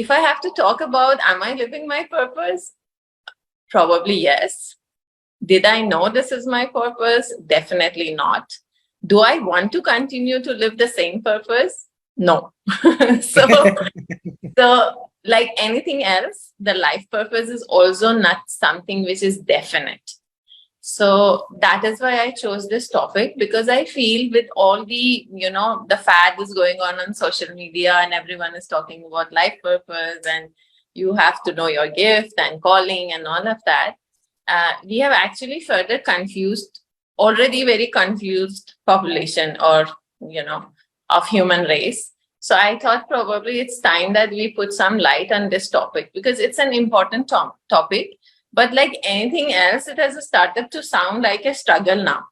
if I have to talk about, am I living my purpose? Probably yes. Did I know this is my purpose? Definitely not. Do I want to continue to live the same purpose? No. so, so like anything else, the life purpose is also not something which is definite. So that is why I chose this topic, because I feel with all the, the fad is going on social media and everyone is talking about life purpose and you have to know your gift and calling and all of that. We have actually further confused, already very confused population or, of human race. So I thought probably it's time that we put some light on this topic because it's an important topic. But like anything else, it has started to sound like a struggle now.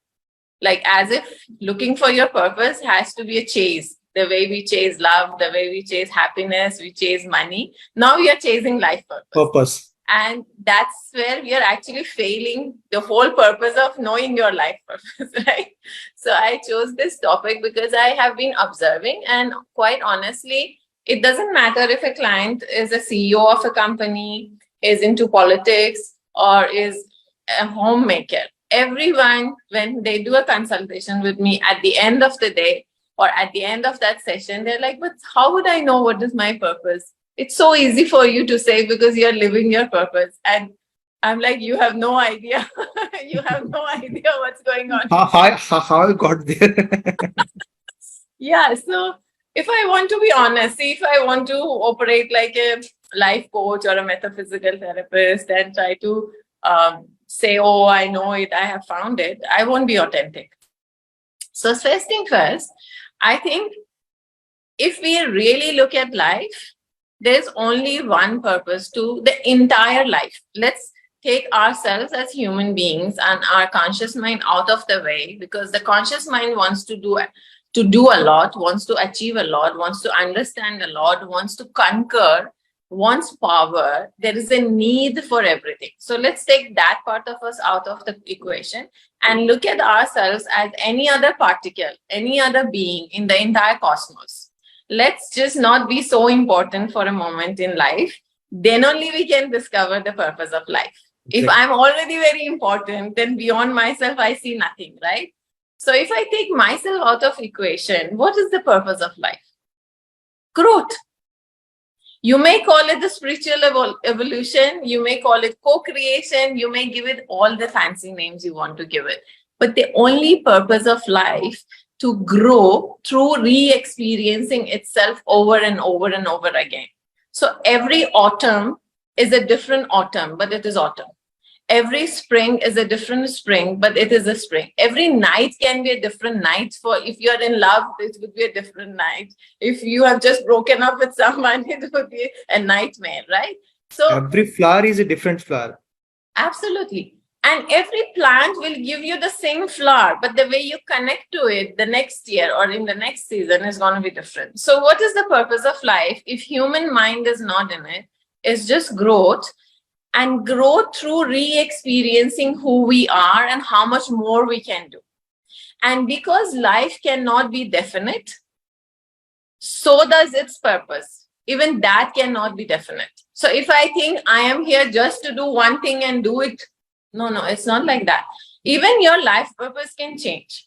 Like as if looking for your purpose has to be a chase. The way we chase love, the way we chase happiness, we chase money. Now we are chasing life purpose. And that's where we are actually failing the whole purpose of knowing your life purpose, right? So I chose this topic because I have been observing, and quite honestly, it doesn't matter if a client is a CEO of a company, is into politics, or is a homemaker. Everyone, when they do a consultation with me at the end of the day or at the end of that session, they're like, but how would I know what is my purpose? It's so easy for you to say because you're living your purpose. And I'm like, you have no idea. You have no idea what's going on. How I got there? Yeah. So if I want to be honest, see, if I want to operate like a life coach or a metaphysical therapist and try to say, oh, I know it, I have found it, I won't be authentic. So first thing first, I think if we really look at life, there's only one purpose to the entire life. Let's take ourselves as human beings and our conscious mind out of the way, because the conscious mind wants to do a lot, wants to achieve a lot, wants to understand a lot, wants to conquer, wants power. There is a need for everything. So let's take that part of us out of the equation and look at ourselves as any other particle, any other being in the entire cosmos. Let's just not be so important for a moment in life. Then only we can discover the purpose of life. If I'm already very important, then beyond myself, I see nothing, right? So if I take myself out of equation, what is the purpose of life? Growth. You may call it the spiritual evolution. You may call it co-creation. You may give it all the fancy names you want to give it. But the only purpose of life to grow through re-experiencing itself over and over and over again. So every autumn is a different autumn, but it is autumn. Every spring is a different spring, but it is a spring. Every night can be a different night. For if you're in love, it would be a different night. If you have just broken up with someone, it would be a nightmare, right? So every flower is a different flower. Absolutely. And every plant will give you the same flower, but the way you connect to it the next year or in the next season is going to be different. So what is the purpose of life if human mind is not in it? It's just growth, and growth through re-experiencing who we are and how much more we can do. And because life cannot be definite, so does its purpose. Even that cannot be definite. So if I think I am here just to do one thing and do it, no, it's not like that. Even your life purpose can change.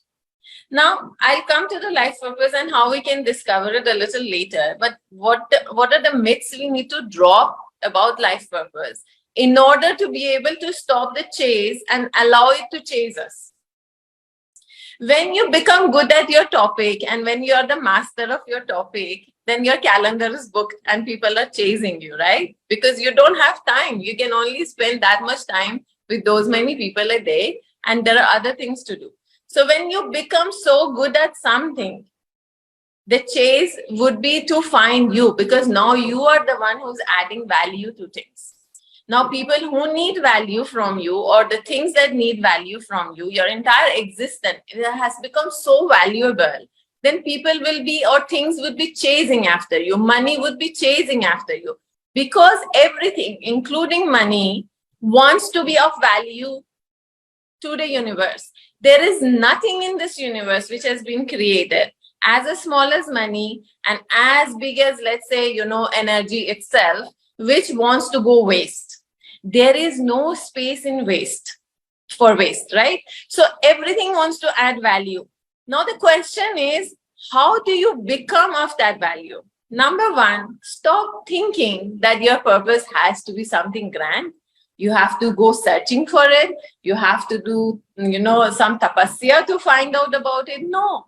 Now, I'll come to the life purpose and how we can discover it a little later. But what are the myths we need to drop about life purpose in order to be able to stop the chase and allow it to chase us? When you become good at your topic and when you're the master of your topic, then your calendar is booked and people are chasing you, right? Because you don't have time. You can only spend that much time with those many people a day, and there are other things to do. So when you become so good at something, the chase would be to find you, because now you are the one who's adding value to things. Now, people who need value from you, or the things that need value from you, your entire existence has become so valuable, then people will be, or things would be chasing after you. Money would be chasing after you, because everything, including money, wants to be of value to the universe. There is nothing in this universe which has been created as small as money and as big as, let's say, energy itself, which wants to go waste. There is no space in waste for waste, right? So everything wants to add value. Now the question is, how do you become of that value? Number one, stop thinking that your purpose has to be something grand. You have to go searching for it. You have to do, some tapasya to find out about it. No.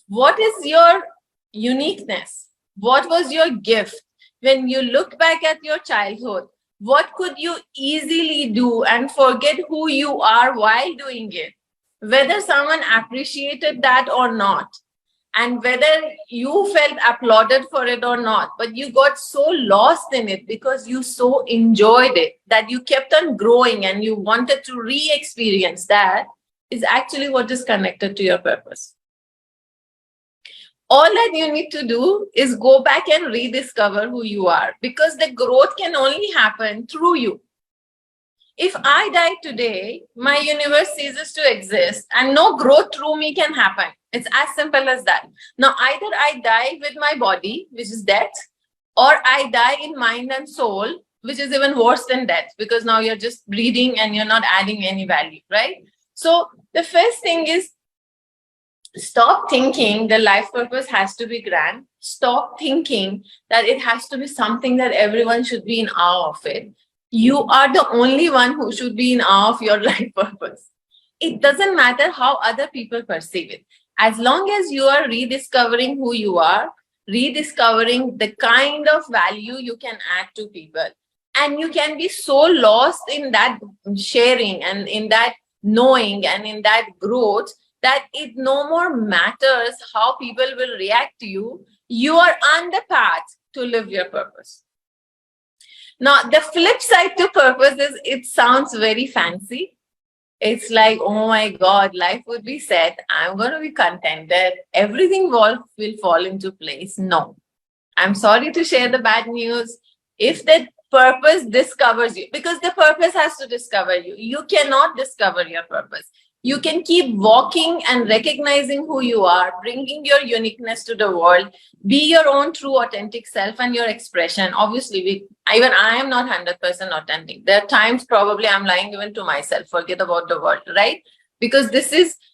What is your uniqueness? What was your gift? When you look back at your childhood, what could you easily do and forget who you are while doing it? Whether someone appreciated that or not, and whether you felt applauded for it or not, but you got so lost in it because you so enjoyed it that you kept on growing and you wanted to re-experience that, is actually what is connected to your purpose. All that you need to do is go back and rediscover who you are, because the growth can only happen through you. If I die today, my universe ceases to exist and no growth through me can happen. It's as simple as that. Now, either I die with my body, which is death, or I die in mind and soul, which is even worse than death, because now you're just breathing and you're not adding any value, right? So the first thing is, stop thinking the life purpose has to be grand. Stop thinking that it has to be something that everyone should be in awe of it. You are the only one who should be in awe of your life purpose. It doesn't matter how other people perceive it. As long as you are rediscovering who you are, rediscovering the kind of value you can add to people, and you can be so lost in that sharing and in that knowing and in that growth that it no more matters how people will react to you. You are on the path to live your purpose. Now, the flip side to purpose is, it sounds very fancy. It's like, oh my God, life would be set. I'm going to be contented. Everything will fall into place. No, I'm sorry to share the bad news. If the purpose discovers you, because the purpose has to discover you, you cannot discover your purpose. You can keep walking and recognizing who you are, bringing your uniqueness to the world, be your own true authentic self and your expression. Obviously, even I am not 100% authentic. There are times probably I'm lying even to myself, forget about the world, right? Because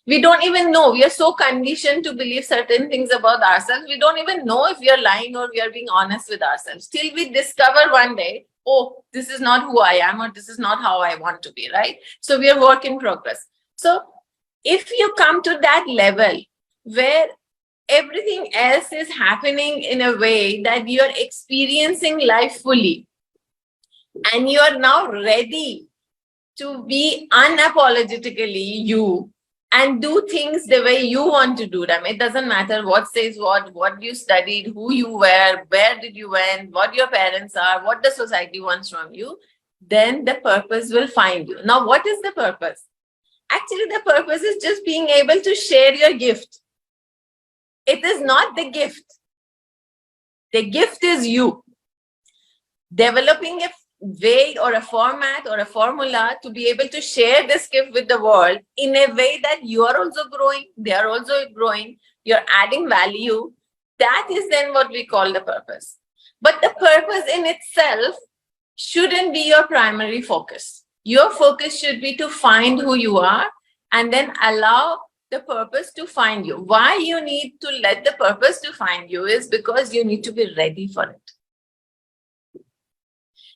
we don't even know. We are so conditioned to believe certain things about ourselves. We don't even know if we are lying or we are being honest with ourselves. Till we discover one day, oh, this is not who I am, or this is not how I want to be, right? So we are work in progress. So if you come to that level where everything else is happening in a way that you're experiencing life fully, and you are now ready to be unapologetically you and do things the way you want to do them. It doesn't matter what says what you studied, who you were, where did you went, what your parents are, what the society wants from you, then the purpose will find you. Now, what is the purpose? Actually, the purpose is just being able to share your gift. It is not the gift. The gift is you. Developing a way or a format or a formula to be able to share this gift with the world in a way that you are also growing, they are also growing, you're adding value. That is then what we call the purpose. But the purpose in itself shouldn't be your primary focus. Your focus should be to find who you are and then allow the purpose to find you. Why you need to let the purpose to find you is because you need to be ready for it.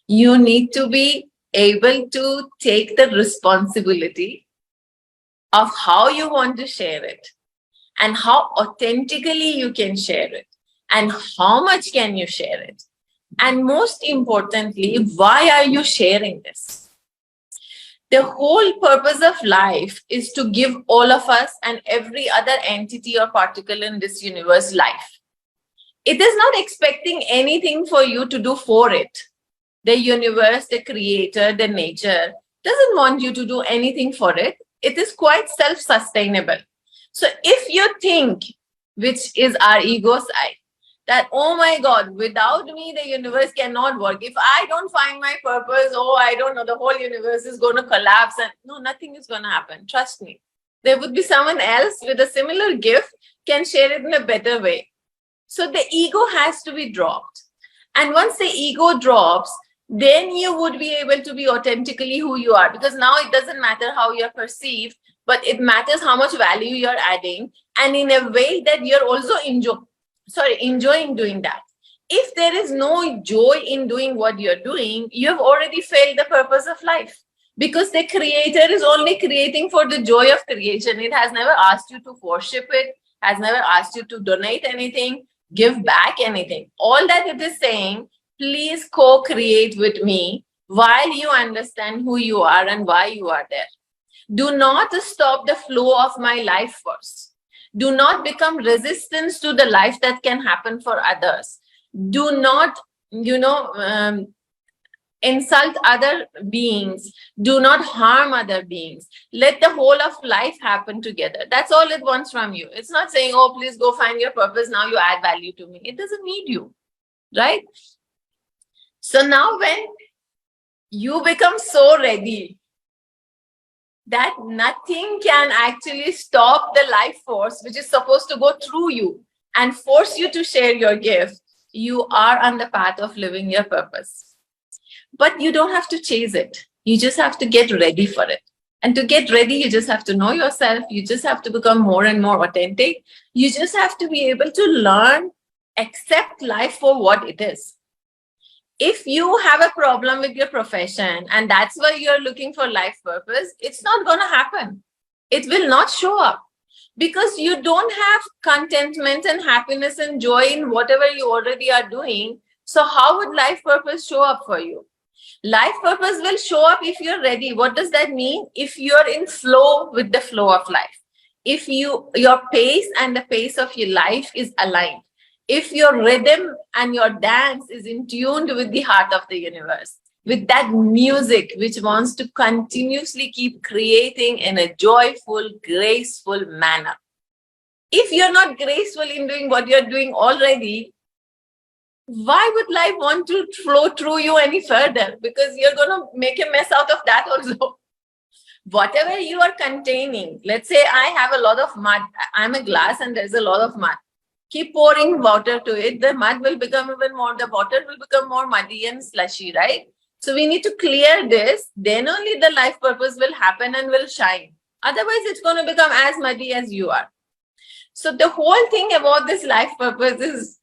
You need to be able to take the responsibility of how you want to share it and how authentically you can share it and how much can you share it. And most importantly, why are you sharing this? The whole purpose of life is to give all of us and every other entity or particle in this universe life. It is not expecting anything for you to do for it. The universe, the creator, the nature doesn't want you to do anything for it. It is quite self-sustainable. So if you think, which is our ego side, that, oh my God, without me, the universe cannot work. If I don't find my purpose, oh, I don't know, the whole universe is going to collapse. And no, nothing is going to happen. Trust me. There would be someone else with a similar gift can share it in a better way. So the ego has to be dropped. And once the ego drops, then you would be able to be authentically who you are, because now it doesn't matter how you're perceived, but it matters how much value you're adding, and in a way that you're also enjoying doing that. If there is no joy in doing what you're doing, you have already failed the purpose of life, because the creator is only creating for the joy of creation. It has never asked you to worship it, has never asked you to donate anything, give back anything. All that it is saying, please co-create with me while you understand who you are and why you are there. Do not stop the flow of my life first. Do not become resistance to the life that can happen for others. Do not, insult other beings. Do not harm other beings. Let the whole of life happen together. That's all it wants from you. It's not saying, oh, please go find your purpose. Now you add value to me. It doesn't need you, right? So now when you become so ready that nothing can actually stop the life force, which is supposed to go through you and force you to share your gift, you are on the path of living your purpose. But you don't have to chase it. You just have to get ready for it. And to get ready, you just have to know yourself. You just have to become more and more authentic. You just have to be able to learn, accept life for what it is. If you have a problem with your profession and that's why you're looking for life purpose, it's not going to happen. It will not show up because you don't have contentment and happiness and joy in whatever you already are doing. So how would life purpose show up for you? Life purpose will show up if you're ready. What does that mean? If you're in flow with the flow of life. If your pace and the pace of your life is aligned. If your rhythm and your dance is in tune with the heart of the universe, with that music which wants to continuously keep creating in a joyful, graceful manner. If you're not graceful in doing what you're doing already, why would life want to flow through you any further? Because you're going to make a mess out of that also. Whatever you are containing, let's say I have a lot of mud. I'm a glass and there's a lot of mud. Keep pouring water to it. The mud will become even more, the water will become more muddy and slushy, right? So we need to clear this. Then only the life purpose will happen and will shine. Otherwise, it's going to become as muddy as you are. So the whole thing about this life purpose is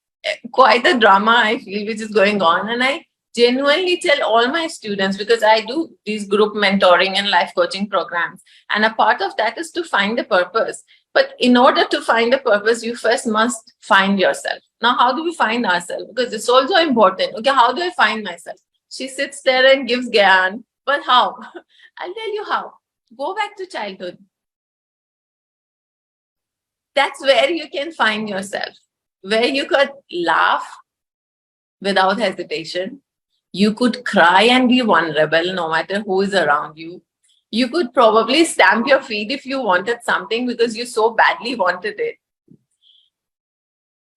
quite a drama, I feel, which is going on. And I genuinely tell all my students, because I do these group mentoring and life coaching programs. And a part of that is to find a purpose. But in order to find a purpose, you first must find yourself. Now, how do we find ourselves? Because it's also important. Okay, how do I find myself? She sits there and gives gyan. But how? I'll tell you how. Go back to childhood. That's where you can find yourself, where you could laugh without hesitation. You could cry and be vulnerable no matter who is around you. You could probably stamp your feet if you wanted something because you so badly wanted it.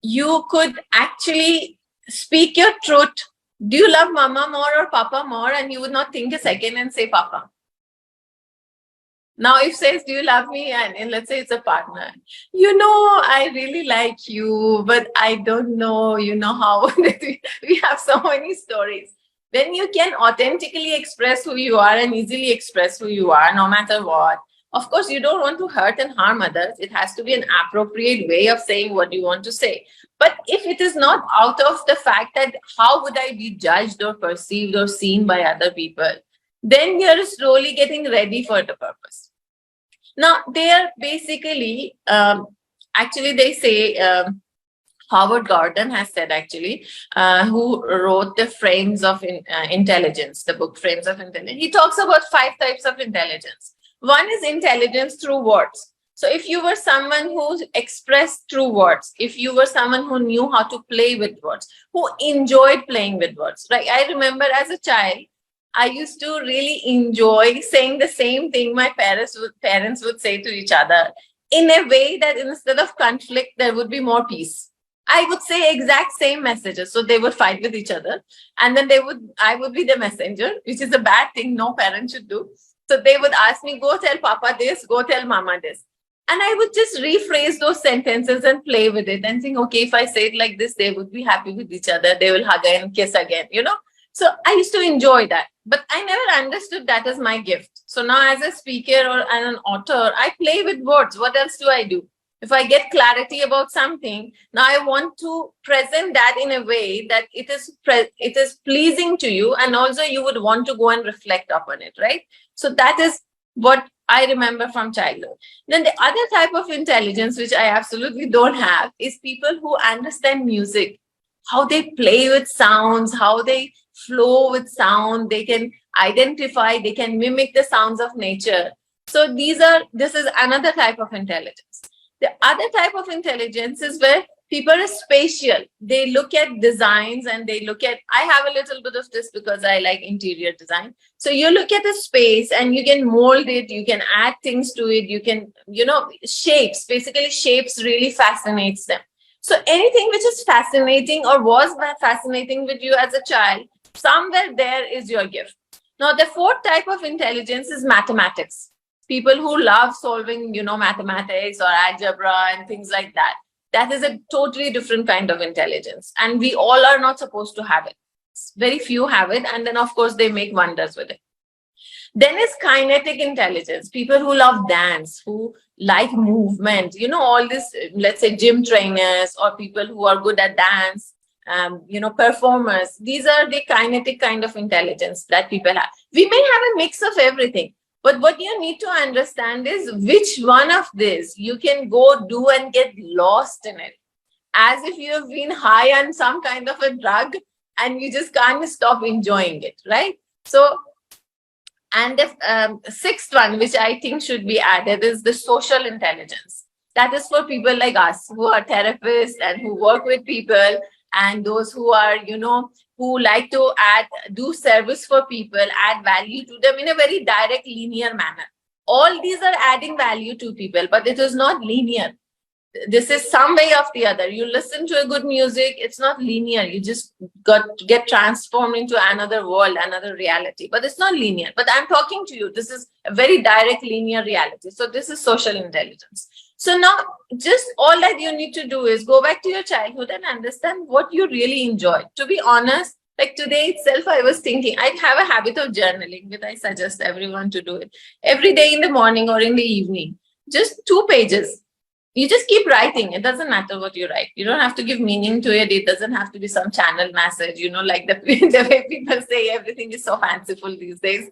You could actually speak your truth. Do you love mama more or papa more? And you would not think a second and say papa. Now, if says, do you love me? And let's say it's a partner. I really like you, but I don't know, how. We have so many stories. When you can authentically express who you are and easily express who you are, no matter what. Of course, you don't want to hurt and harm others. It has to be an appropriate way of saying what you want to say. But if it is not out of the fact that how would I be judged or perceived or seen by other people, then you're slowly getting ready for the purpose. Now, they are basically, actually they say, Howard Gordon has said actually, who wrote the Frames of Intelligence, the book Frames of Intelligence. He talks about 5 types of intelligence. One is intelligence through words. So if you were someone who expressed through words, if you were someone who knew how to play with words, who enjoyed playing with words, right? I remember as a child, I used to really enjoy saying the same thing my parents would say to each other in a way that instead of conflict, there would be more peace. I would say exact same messages. So they would fight with each other. And then I would be the messenger, which is a bad thing no parent should do. So they would ask me, go tell papa this, go tell mama this. And I would just rephrase those sentences and play with it and think, okay, if I say it like this, they would be happy with each other. They will hug and kiss again, you know? So I used to enjoy that, but I never understood that as my gift. So now as a speaker or as an author, I play with words. What else do I do? If I get clarity about something, now I want to present that in a way that it is pleasing to you, and also you would want to go and reflect upon it, right? So that is what I remember from childhood. Then the other type of intelligence, which I absolutely don't have, is people who understand music, how they play with sounds, how they flow with sound, they can identify, they can mimic the sounds of nature. So this is another type of intelligence. The other type of intelligence is where people are spatial. They look at designs and they look at, I have a little bit of this because I like interior design. So you look at the space and you can mold it, you can add things to it, you can, shapes, basically shapes really fascinates them. So anything which is fascinating or was fascinating with you as a child, somewhere there is your gift. Now, the fourth type of intelligence is mathematics. People who love solving, mathematics or algebra and things like that. That is a totally different kind of intelligence. And we all are not supposed to have it. Very few have it. And then, of course, they make wonders with it. Then is kinetic intelligence. People who love dance, who like movement, all this, let's say gym trainers or people who are good at dance, performers. These are the kinetic kind of intelligence that people have. We may have a mix of everything. But what you need to understand is which one of this you can go do and get lost in it. As if you have been high on some kind of a drug and you just can't stop enjoying it, right? So, and the sixth one, which I think should be added, is the social intelligence. That is for people like us who are therapists and who work with people, and those who are, who like to do service for people, add value to them in a very direct, linear manner. All these are adding value to people, but it is not linear. This is some way of the other. You listen to a good music, it's not linear. You just get transformed into another world, another reality, but it's not linear. But I'm talking to you. This is a very direct, linear reality. So this is social intelligence. So now just all that you need to do is go back to your childhood and understand what you really enjoy. To be honest, like today itself, I was thinking I have a habit of journaling, which I suggest everyone to do it every day in the morning or in the evening. Just 2 pages. You just keep writing. It doesn't matter what you write. You don't have to give meaning to it. It doesn't have to be some channel message, like the way people say everything is so fanciful these days.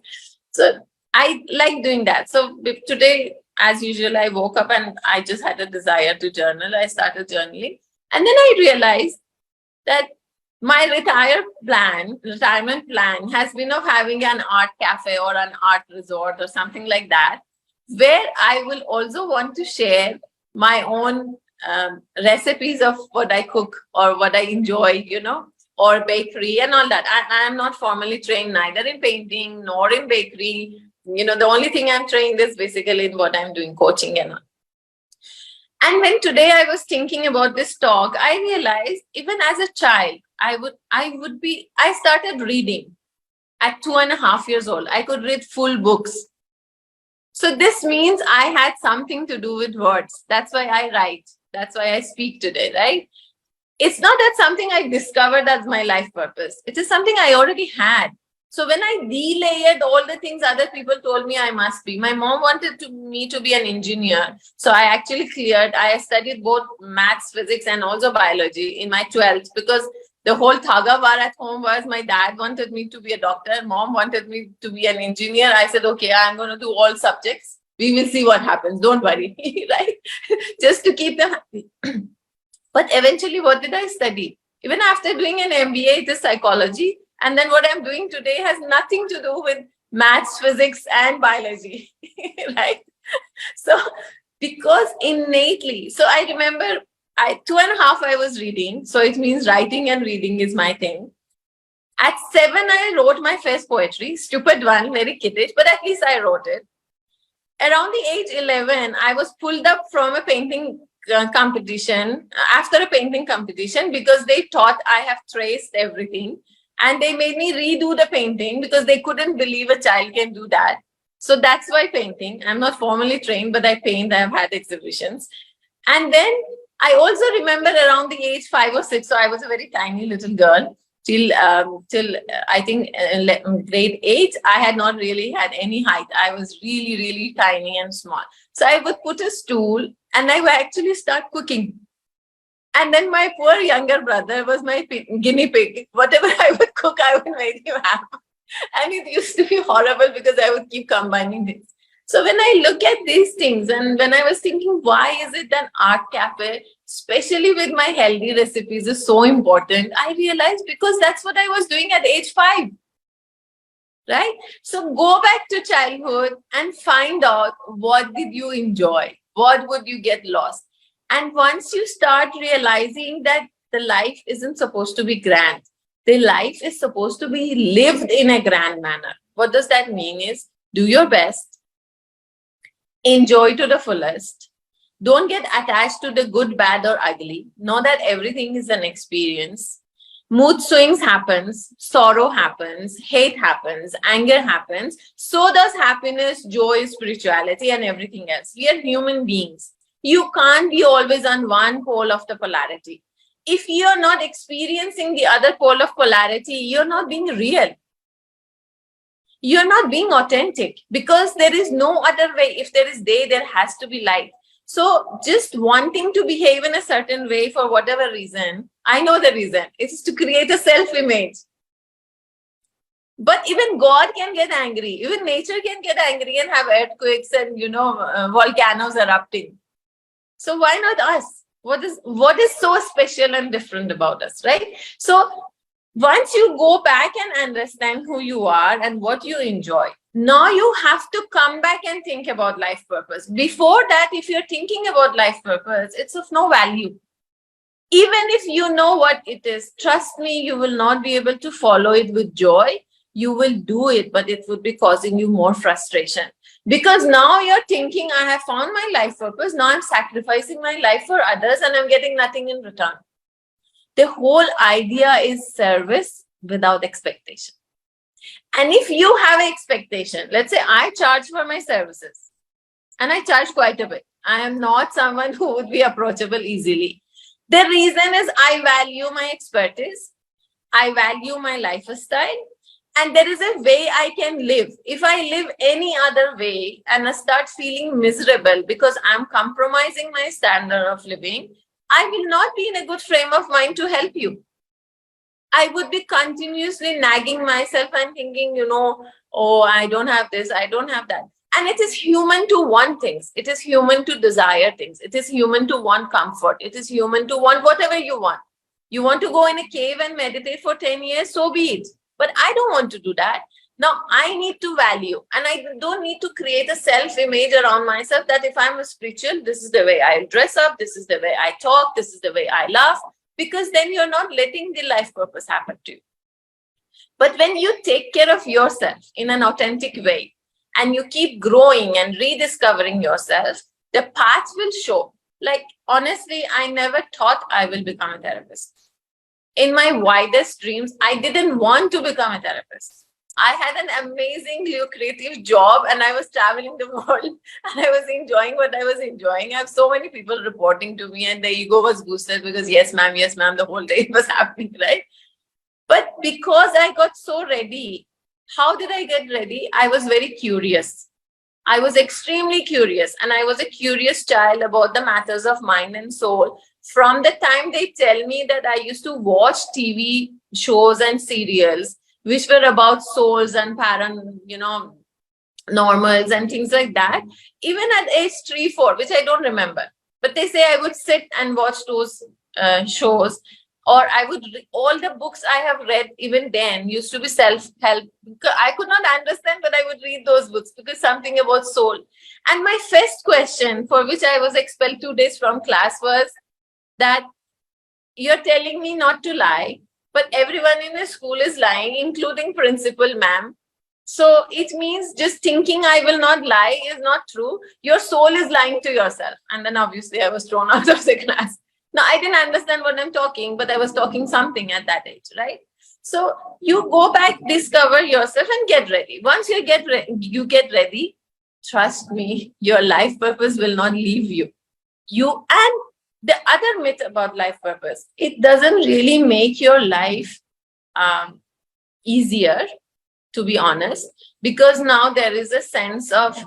So I like doing that. So today, as usual, I woke up and I just had a desire to journal. I started journaling. And then I realized that my retirement plan has been of having an art cafe or an art resort or something like that, where I will also want to share my own recipes of what I cook or what I enjoy, or bakery and all that. I am not formally trained neither in painting nor in bakery. The only thing I'm trained is basically in what I'm doing, coaching and all. And when today I was thinking about this talk, I realized even as a child, I started reading at 2.5 years old. I could read full books. So this means I had something to do with words. That's why I write. That's why I speak today, right? It's not that something I discovered as my life purpose. It is something I already had. So when I delayered all the things other people told me I must be, my mom wanted me to be an engineer. So I actually I studied both maths, physics, and also biology in my 12th, because the whole thaga war at home was my dad wanted me to be a doctor, mom wanted me to be an engineer. I said, okay, I'm going to do all subjects. We will see what happens. Don't worry, right? Just to keep them happy. But eventually, what did I study? Even after doing an MBA, it is psychology. And then what I'm doing today has nothing to do with maths, physics, and biology, right? So, because innately, so I remember 2.5 I was reading. So it means writing and reading is my thing. At 7, I wrote my first poetry. Stupid one, very kiddish, but at least I wrote it. Around the age 11, I was pulled up from a painting competition, after a painting competition, because they thought I have traced everything. And they made me redo the painting because they couldn't believe a child can do that. So that's why painting. I'm not formally trained, but I paint. I've had exhibitions. And then I also remember around the age 5 or 6, so I was a very tiny little girl till I think grade 8. I had not really had any height. I was really, really tiny and small. So I would put a stool and I would actually start cooking. And then my poor younger brother was my guinea pig. Whatever I would cook, I would make him happy. And it used to be horrible because I would keep combining things. So when I look at these things and when I was thinking, why is it that art cafe, especially with my healthy recipes, is so important, I realized because that's what I was doing at age 5. Right? So go back to childhood and find out what did you enjoy? What would you get lost? And once you start realizing that the life isn't supposed to be grand, the life is supposed to be lived in a grand manner. What does that mean is do your best, enjoy to the fullest. Don't get attached to the good, bad, or ugly. Know that everything is an experience. Mood swings happens, sorrow happens, hate happens, anger happens. So does happiness, joy, spirituality, and everything else. We are human beings. You can't be always on one pole of the polarity. If you're not experiencing the other pole of polarity, you're not being real. You're not being authentic because there is no other way. If there is day, there has to be light. So just wanting to behave in a certain way for whatever reason, I know the reason. It's to create a self-image. But even God can get angry. Even nature can get angry and have earthquakes and, volcanoes erupting. So why not us? What is so special and different about us, right? So once you go back and understand who you are and what you enjoy, now you have to come back and think about life purpose. Before that, if you're thinking about life purpose, it's of no value. Even if you know what it is, trust me, you will not be able to follow it with joy. You will do it, but it would be causing you more frustration. Because now you're thinking, I have found my life purpose. Now I'm sacrificing my life for others and I'm getting nothing in return. The whole idea is service without expectation. And if you have an expectation, let's say I charge for my services and I charge quite a bit. I am not someone who would be approachable easily. The reason is I value my expertise. I value my lifestyle. And there is a way I can live. If I live any other way and I start feeling miserable because I'm compromising my standard of living, I will not be in a good frame of mind to help you. I would be continuously nagging myself and thinking, oh, I don't have this, I don't have that. And it is human to want things. It is human to desire things. It is human to want comfort. It is human to want whatever you want. You want to go in a cave and meditate for 10 years, so be it. But I don't want to do that. Now, I need to value, and I don't need to create a self-image around myself that if I'm a spiritual, this is the way I dress up, this is the way I talk, this is the way I laugh, because then you're not letting the life purpose happen to you. But when you take care of yourself in an authentic way, and you keep growing and rediscovering yourself, the path will show. Like, honestly, I never thought I will become a therapist. In my widest dreams, I didn't want to become a therapist. I had an amazing lucrative job and I was traveling the world and I was enjoying what I was enjoying. I have so many people reporting to me and the ego was boosted because yes, ma'am, the whole day it was happening, right? But because I got so ready, how did I get ready? I was very curious. I was extremely curious and I was a curious child about the matters of mind and soul. From the time they tell me that I used to watch TV shows and serials, which were about souls and normals and things like that, even at age 3, 4, which I don't remember. But they say I would sit and watch those shows, or I would all the books I have read even then used to be self-help. I could not understand, but I would read those books because something about soul. And my first question, for which I was expelled 2 days from class, was that you're telling me not to lie, but everyone in the school is lying, including principal, ma'am. So it means just thinking I will not lie is not true. Your soul is lying to yourself. And then obviously I was thrown out of the class. Now, I didn't understand what I'm talking, but I was talking something at that age, right? So you go back, discover yourself, and get ready. Once you get ready, trust me, your life purpose will not leave you. And the other myth about life purpose, it doesn't really make your life um, easier, to be honest, because now there is a sense of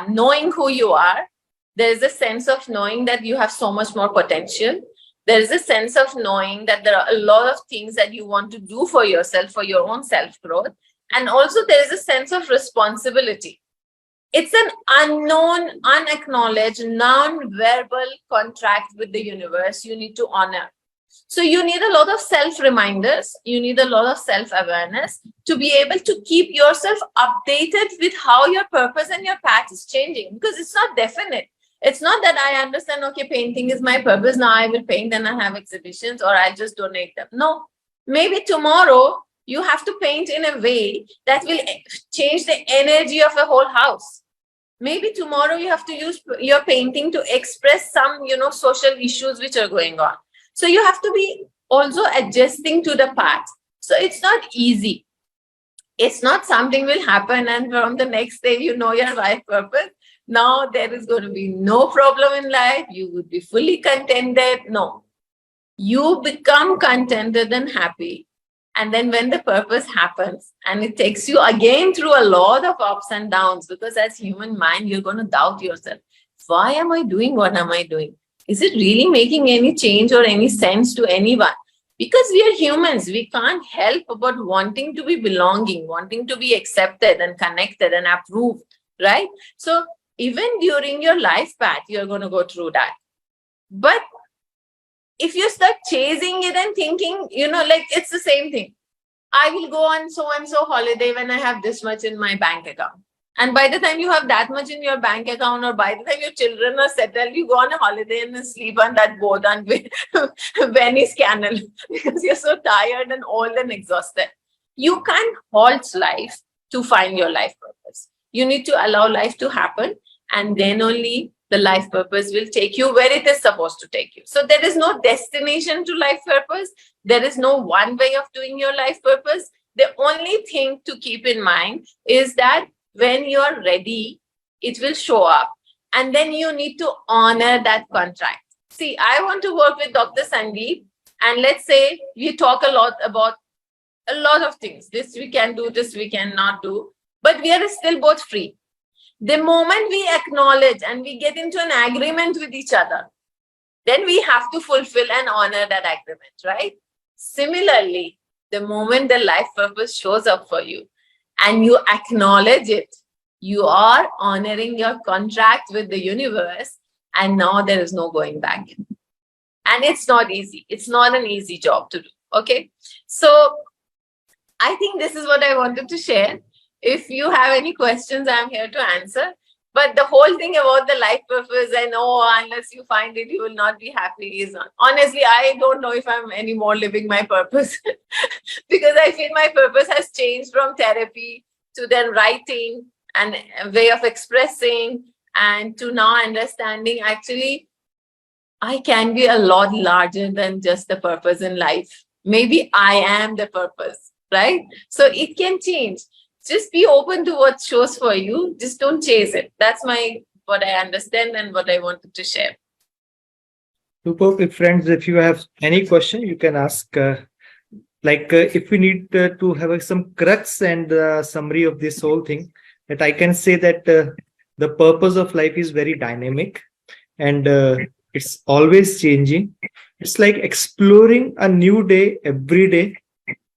knowing who you are. There is a sense of knowing that you have so much more potential. There is a sense of knowing that there are a lot of things that you want to do for yourself, for your own self growth. And also, there is a sense of responsibility. It's an unknown, unacknowledged, non-verbal contract with the universe you need to honor. So you need a lot of self-reminders. You need a lot of self-awareness to be able to keep yourself updated with how your purpose and your path is changing, because it's not definite. It's not that I understand, okay, painting is my purpose. Now I will paint and I have exhibitions, or I'll just donate them. No, maybe tomorrow you have to paint in a way that will change the energy of a whole house. Maybe tomorrow you have to use your painting to express some, social issues which are going on. So you have to be also adjusting to the path. So it's not easy. It's not something will happen and from the next day you know your life purpose. Now there is going to be no problem in life. You would be fully contented. No. You become contented and happy. And then when the purpose happens, and it takes you again through a lot of ups and downs, because as human mind, you're going to doubt yourself. Why am I doing what am I doing? Is it really making any change or any sense to anyone? Because we are humans, we can't help but wanting to be belonging, wanting to be accepted and connected and approved, right? So even during your life path, you're going to go through that. But if you start chasing it and thinking, like it's the same thing. I will go on so and so holiday when I have this much in my bank account. And by the time you have that much in your bank account, or by the time your children are settled, you go on a holiday and sleep on that boat on Venice Canal because you're so tired and old and exhausted. You can't halt life to find your life purpose. You need to allow life to happen, and then only the life purpose will take you where it is supposed to take you. So there is no destination to life purpose. There is no one way of doing your life purpose. The only thing to keep in mind is that when you are ready, it will show up. And then you need to honor that contract. See, I want to work with Dr. Sandeep, and let's say we talk a lot about a lot of things. This we can do, this we cannot do, but we are still both free. The moment we acknowledge and we get into an agreement with each other, then we have to fulfill and honor that agreement, right? Similarly, the moment the life purpose shows up for you and you acknowledge it, you are honoring your contract with the universe, and now there is no going back. And it's not easy. It's not an easy job to do, okay? So I think this is what I wanted to share. If you have any questions, I'm here to answer. But the whole thing about the life purpose and unless you find it, you will not be happy is not. Honestly, I don't know if I'm anymore living my purpose because I feel my purpose has changed from therapy to then writing and a way of expressing, and to now understanding actually I can be a lot larger than just the purpose in life. Maybe I am the purpose, right? So it can change. Just be open to what shows for you. Just don't chase it. That's what I understand and what I wanted to share. Super. Friends, if you have any question, you can ask. If we need to have some crux and summary of this whole thing, that I can say that the purpose of life is very dynamic, and it's always changing. It's like exploring a new day every day,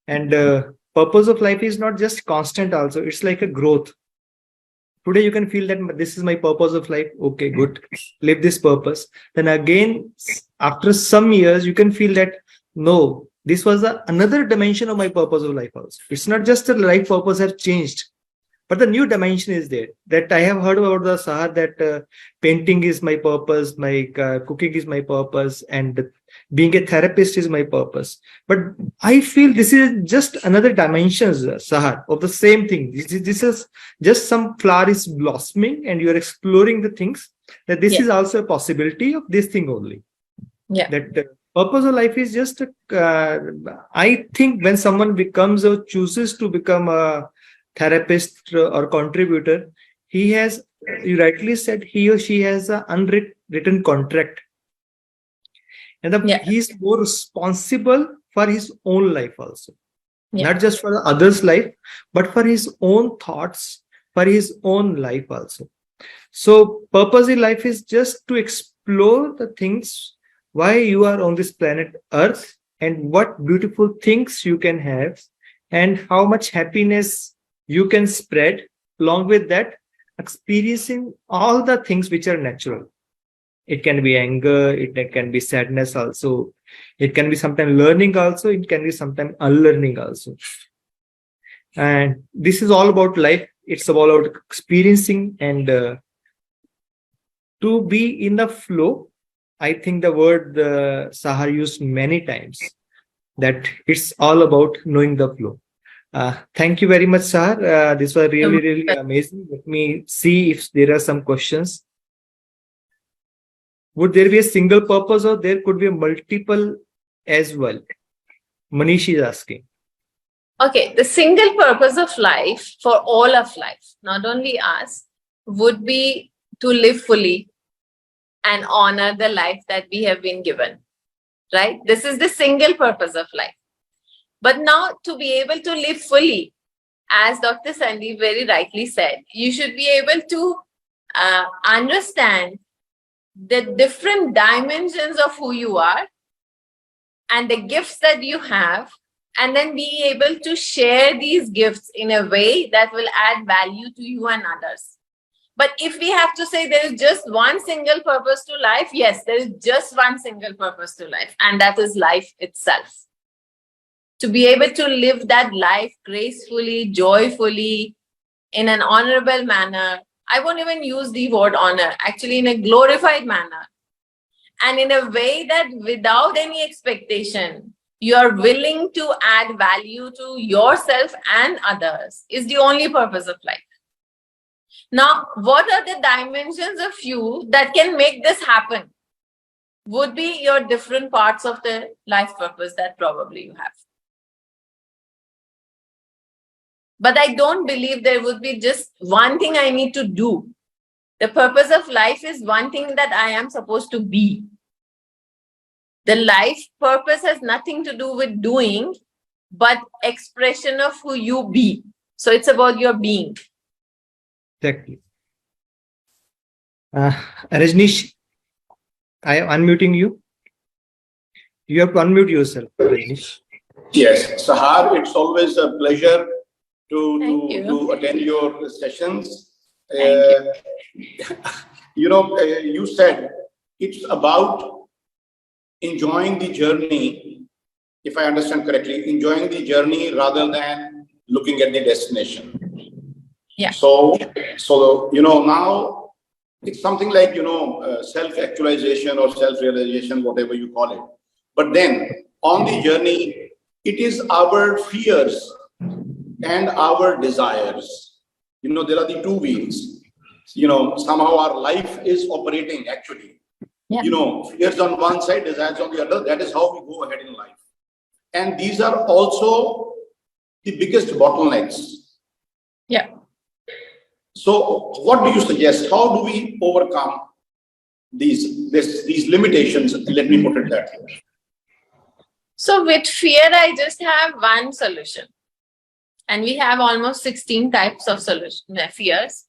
and purpose of life is not just constant. Also, it's like a growth. Today you can feel that this is my purpose of life. Okay, good. Live this purpose. Then again, after some years, you can feel that no, this was another dimension of my purpose of life also. It's not just the life purpose have changed, but the new dimension is there. That I have heard about the Sahar, that painting is my purpose, my cooking is my purpose, and being a therapist is my purpose. But I feel this is just another dimension, Sahar, of the same thing. This is just some flower is blossoming and you are exploring the things, that this is also a possibility of this thing only. Yeah. That Purpose of life is just, I think when someone becomes or chooses to become a therapist or contributor, he has, you rightly said, he or she has an unwritten contract. And Yeah. he's more responsible for his own life also. Yeah. Not just for the other's life, but for his own thoughts, for his own life also. So purpose in life is just to explore the things why you are on this planet Earth and what beautiful things you can have and how much happiness you can spread. Along with that, experiencing all the things which are natural. It can be anger, it can be sadness also. It can be sometimes learning also. It can be sometimes unlearning also. And this is all about life. It's all about experiencing and to be in the flow. I think the word Sahar used many times, that it's all about knowing the flow. Thank you very much, Sahar. This was really, really amazing. Let me see if there are some questions. Would there be a single purpose or there could be a multiple as well? Manish is asking. Okay, the single purpose of life for all of life, not only us, would be to live fully and honor the life that we have been given, right? This is the single purpose of life. But now, to be able to live fully, as Dr. Sandeep very rightly said, you should be able to understand the different dimensions of who you are and the gifts that you have, and then be able to share these gifts in a way that will add value to you and others. But if we have to say there is just one single purpose to life, yes, there is just one single purpose to life, and that is life itself. To be able to live that life gracefully, joyfully, in an honorable manner. I won't even use the word honor, actually, in a glorified manner. And in a way that without any expectation, you are willing to add value to yourself and others is the only purpose of life. Now, what are the dimensions of you that can make this happen? Would be your different parts of the life purpose that probably you have. But I don't believe there would be just one thing I need to do. The purpose of life is one thing that I am supposed to be. The life purpose has nothing to do with doing, but expression of who you be. So it's about your being. Exactly. Rajnish, I am unmuting you. You have to unmute yourself, Rajnish. Yes, Sahar, it's always a pleasure Thank to attend your sessions. Thank You said it's about enjoying the journey, if I understand correctly, enjoying the journey rather than looking at the destination. Yeah. So now it's something like, self-actualization or self-realization, whatever you call it. But then on the journey, it is our fears and our desires. There are the two wheels. Somehow our life is operating actually. Yeah. Fears on one side, desires on the other. That is how we go ahead in life. And these are also the biggest bottlenecks. Yeah. So what do you suggest? How do we overcome these limitations? Let me put it that way. So with fear, I just have one solution. And we have almost 16 types of fears.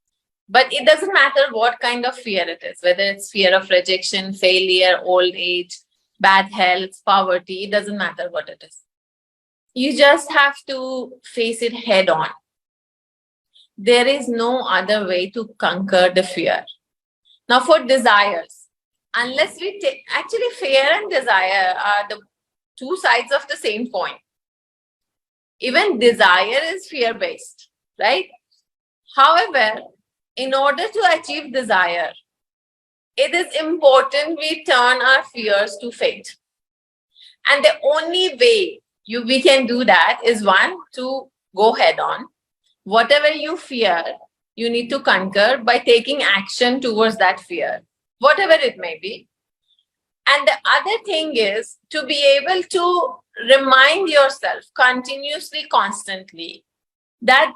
But it doesn't matter what kind of fear it is, whether it's fear of rejection, failure, old age, bad health, poverty, it doesn't matter what it is. You just have to face it head on. There is no other way to conquer the fear. Now for desires, unless we take, actually fear and desire are the two sides of the same coin. Even desire is fear-based, right? However, in order to achieve desire, it is important we turn our fears to faith. And the only way we can do that is one, to go head on. Whatever you fear, you need to conquer by taking action towards that fear, whatever it may be. And the other thing is to be able to remind yourself continuously, constantly, that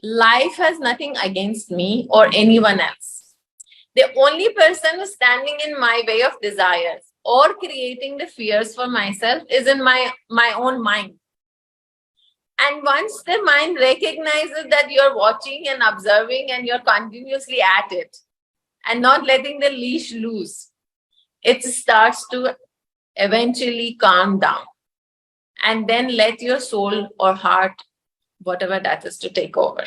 life has nothing against me or anyone else. The only person who's standing in my way of desires or creating the fears for myself is in my own mind. And once the mind recognizes that you're watching and observing and you're continuously at it and not letting the leash loose, it starts to eventually calm down. And then let your soul or heart, whatever that is, to take over.